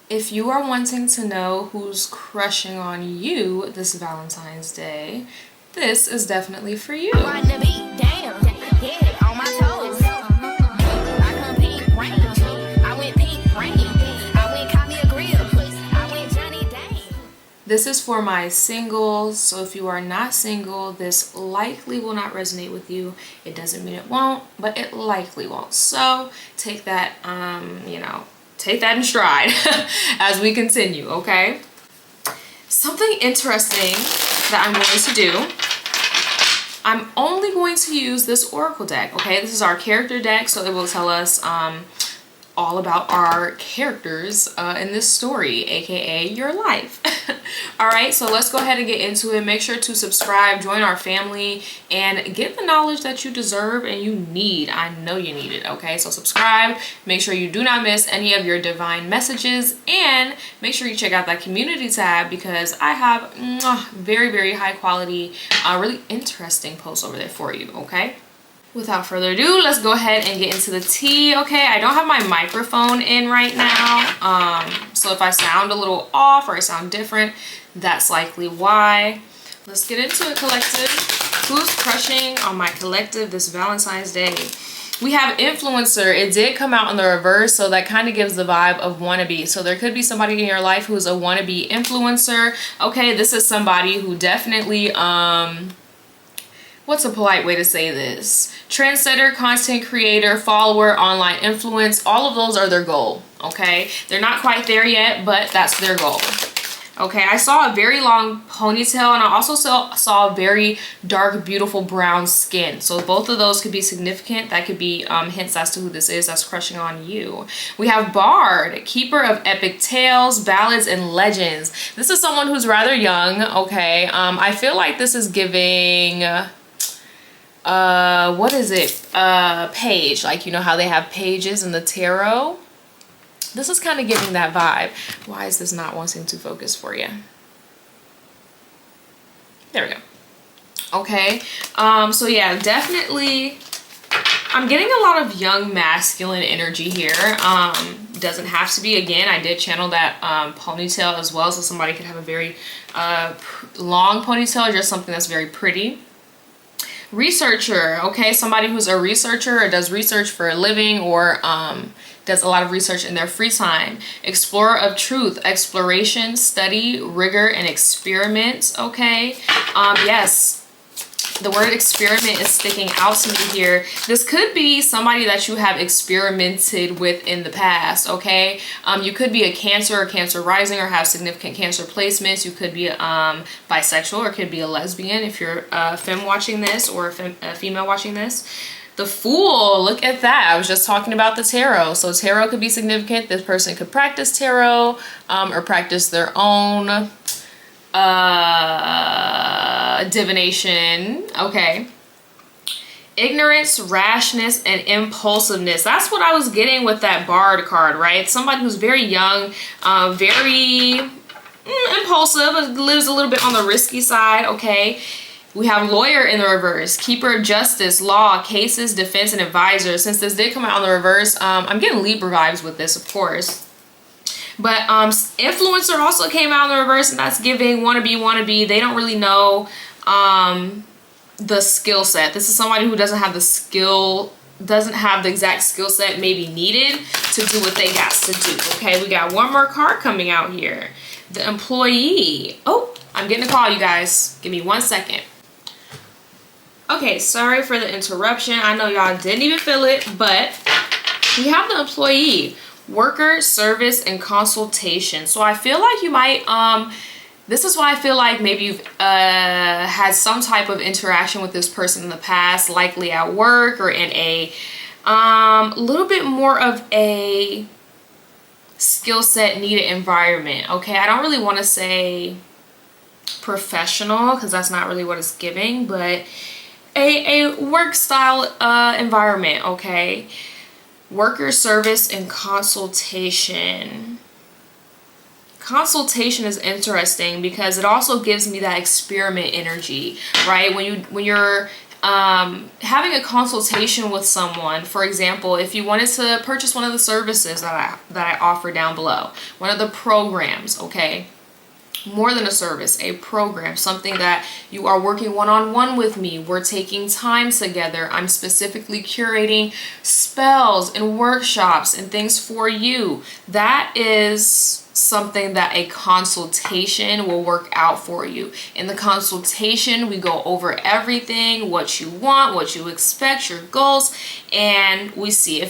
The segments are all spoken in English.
If you are wanting to know who's crushing on you this Valentine's Day, this is definitely for you. This is for my singles, so if you are not single, this likely will not resonate with you. It doesn't mean it won't, but it likely won't. So take that, take that in stride as we continue, okay? Something interesting that I'm going to do, I'm only going to use this Oracle deck, okay? This is our character deck, so it will tell us all about our characters in this story, aka your life. All right, so let's go ahead and get into it. Make sure to subscribe, join our family, and get the knowledge that you deserve and you need. I know you need it, okay? So subscribe, make sure you do not miss any of your divine messages, and make sure you check out that community tab because I have very, very high quality, really interesting posts over there for you, okay? Without further ado, let's go ahead and get into the tea. Okay, I don't have my microphone in right now, so if I sound a little off or I sound different, that's likely why. Let's get into it, collective. Who's crushing on my collective this Valentine's Day? We have influencer. It did come out in the reverse, so that kind of gives the vibe of wannabe. So there could be somebody in your life who's a wannabe influencer. Okay, this is somebody who definitely what's a polite way to say this? Trendsetter, content creator, follower, online influence, all of those are their goal, okay? They're not quite there yet, but that's their goal. Okay, I saw a very long ponytail and I also saw very dark, beautiful brown skin. So both of those could be significant. That could be hints as to who this is that's crushing on you. We have Bard, keeper of epic tales, ballads, and legends. This is someone who's rather young, okay? I feel like this is giving... what is it? Page, like, you know how they have pages in the tarot? This is kind of giving that vibe. Why is this not wanting to focus for you? There we go. Okay, so yeah, definitely I'm getting a lot of young masculine energy here. Doesn't have to be. Again, I did channel that ponytail as well, so somebody could have a very long ponytail or just something that's very pretty. Researcher, okay, somebody who's a researcher or does research for a living or does a lot of research in their free time. Explorer of truth, exploration, study, rigor, and experiments, okay? Yes, the word experiment is sticking out to me here. This could be somebody that you have experimented with in the past, okay? You could be a Cancer or Cancer rising or have significant Cancer placements. You could be bisexual or could be a lesbian if you're a femme watching this or a female watching this. The Fool, look at that. I was just talking about the tarot. So tarot could be significant. This person could practice tarot or practice their own divination, okay? Ignorance, rashness, and impulsiveness. That's what I was getting with that Bard card, right? Somebody who's very young, very impulsive, lives a little bit on the risky side, okay? We have Lawyer in the reverse, keeper of justice, law, cases, defense, and advisor. Since this did come out in the reverse, I'm getting Libra vibes with this, of course. But influencer also came out in the reverse, and that's giving wannabe. They don't really know the skill set. This is somebody who doesn't have the skill, doesn't have the exact skill set maybe needed to do what they got to do. Okay, we got one more card coming out here. The Employee. Oh, I'm getting a call, you guys. Give me 1 second. Okay, sorry for the interruption. I know y'all didn't even feel it, but we have the Employee. Worker, service, and consultation. So I feel like you might this is why I feel like maybe you've had some type of interaction with this person in the past, likely at work or in a little bit more of a skill set needed environment. Okay, I don't really want to say professional because that's not really what it's giving, but a work style environment, okay? Worker, service, and consultation. Consultation is interesting because it also gives me that experiment energy, right? When you're having a consultation with someone. For example, if you wanted to purchase one of the services that I offer down below, one of the programs, okay? More than a service, a program, something that you are working one-on-one with me. We're taking time together. I'm specifically curating spells and workshops and things for you. That is something that a consultation will work out for you. In the consultation, we go over everything, what you want, what you expect, your goals, and we see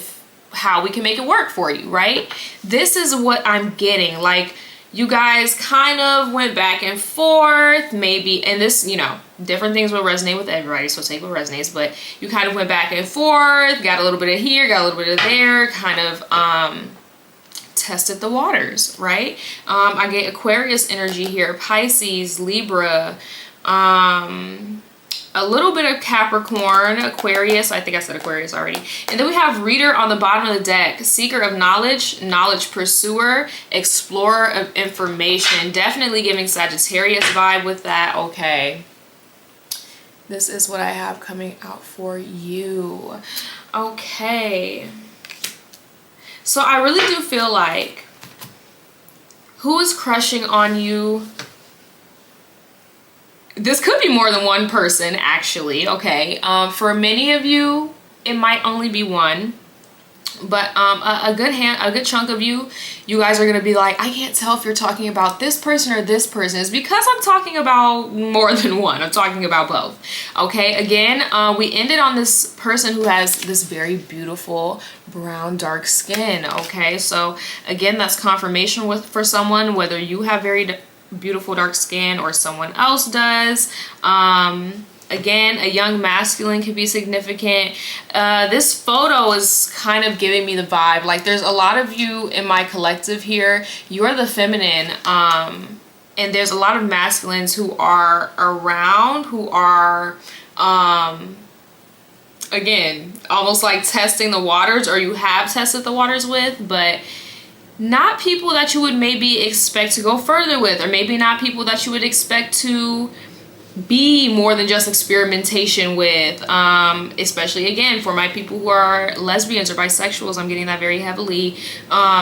how we can make it work for you, right? This is what I'm getting. Like, you guys kind of went back and forth, maybe, and this, you know, different things will resonate with everybody, so take what resonates, but you kind of went back and forth, got a little bit of here, got a little bit of there, kind of tested the waters, right? I get Aquarius energy here, Pisces, Libra, a little bit of Capricorn, Aquarius. I think I said Aquarius already. And then we have Reader on the bottom of the deck. Seeker of knowledge, knowledge pursuer, explorer of information. Definitely giving Sagittarius vibe with that. Okay. This is what I have coming out for you. Okay. So I really do feel like who is crushing on you? This could be more than one person, actually, okay? For many of you, it might only be one. But a good chunk of you guys are gonna be like, I can't tell if you're talking about this person or this person. It's because I'm talking about more than one. I'm talking about both. Okay, again, we ended on this person who has this very beautiful brown dark skin. Okay, so again, that's confirmation for someone, whether you have very beautiful dark skin or someone else does. Again, a young masculine could be significant. This photo is kind of giving me the vibe. Like, there's a lot of you in my collective here. You're the feminine. And there's a lot of masculines who are around, who are, again, almost like testing the waters, or you have tested the waters with, but not people that you would maybe expect to go further with, or maybe not people that you would expect to be more than just experimentation with, especially again for my people who are lesbians or bisexuals. I'm getting that very heavily.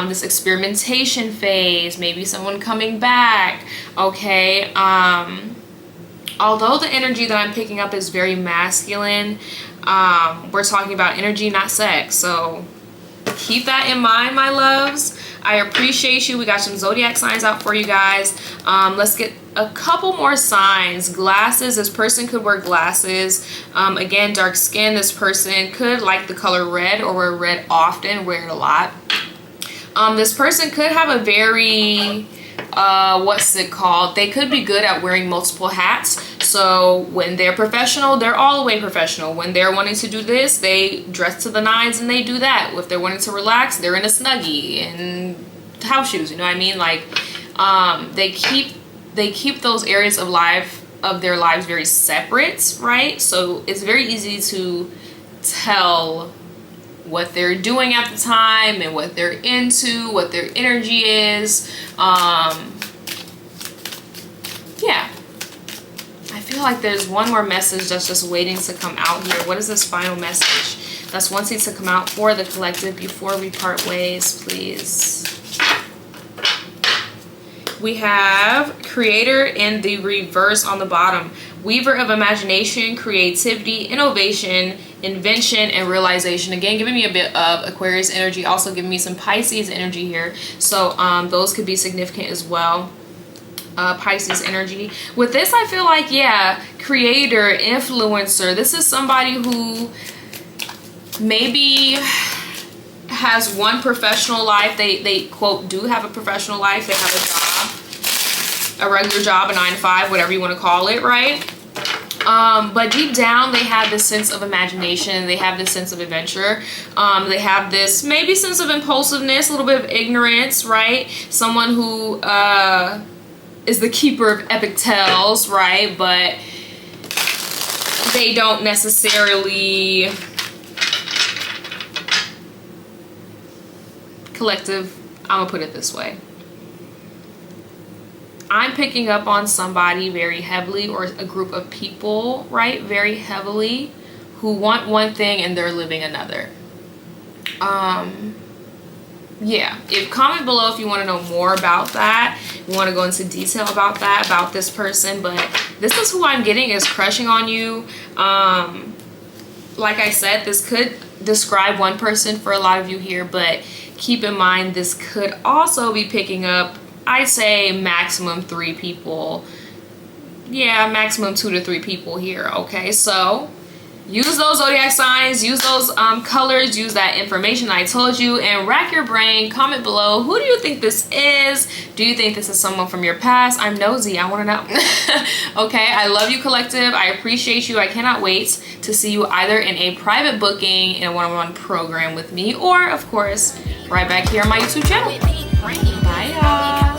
This experimentation phase, maybe someone coming back. Okay, although the energy that I'm picking up is very masculine, we're talking about energy, not sex, so keep that in mind, my loves. I appreciate you. We got some zodiac signs out for you guys. Let's get a couple more signs. Glasses. This person could wear glasses. Again, dark skin. This person could like the color red or wear red often, wear it a lot. This person could have a very, what's it called? They could be good at wearing multiple hats. So when they're professional, they're all the way professional. When they're wanting to do this, they dress to the nines and they do that. If they're wanting to relax, they're in a Snuggie and house shoes, you know what I mean? Like, they keep those areas of their lives very separate, right? So it's very easy to tell what they're doing at the time and what they're into, what their energy is. Yeah. I feel like there's one more message that's just waiting to come out here. What is this final message that's wanting to come out for the collective before we part ways, please? We have Creator in the reverse on the bottom. Weaver of imagination, creativity, innovation, invention, and realization. Again, giving me a bit of Aquarius energy, also giving me some Pisces energy here. So those could be significant as well. Pisces energy. With this, I feel like, yeah, creator, influencer. This is somebody who maybe has one professional life. They quote, do have a professional life. They have a job, a regular job, a 9-to-5, whatever you want to call it, right? But deep down, they have this sense of imagination. They have this sense of adventure. They have this maybe sense of impulsiveness, a little bit of ignorance, right? Someone who is the keeper of epic tales, right? But they don't necessarily collective. I'm gonna put it this way. I'm picking up on somebody very heavily, or a group of people, right? Very heavily, who want one thing and they're living another. Yeah, comment below if you want to know more about that. You want to go into detail about that, about this person. But this is who I'm getting is crushing on you. Like I said, this could describe one person for a lot of you here, but keep in mind this could also be picking up, I'd say, maximum 3 people. Yeah, maximum 2 to 3 people here. Okay, so use those zodiac signs, use those colors, use that information I told you, and rack your brain. Comment below, who do you think this is? Do you think this is someone from your past? I'm nosy, I want to know. Okay, I love you, collective. I appreciate you. I cannot wait to see you either in a private booking in a one-on-one program with me, or of course right back here on my YouTube channel. Bye, y'all.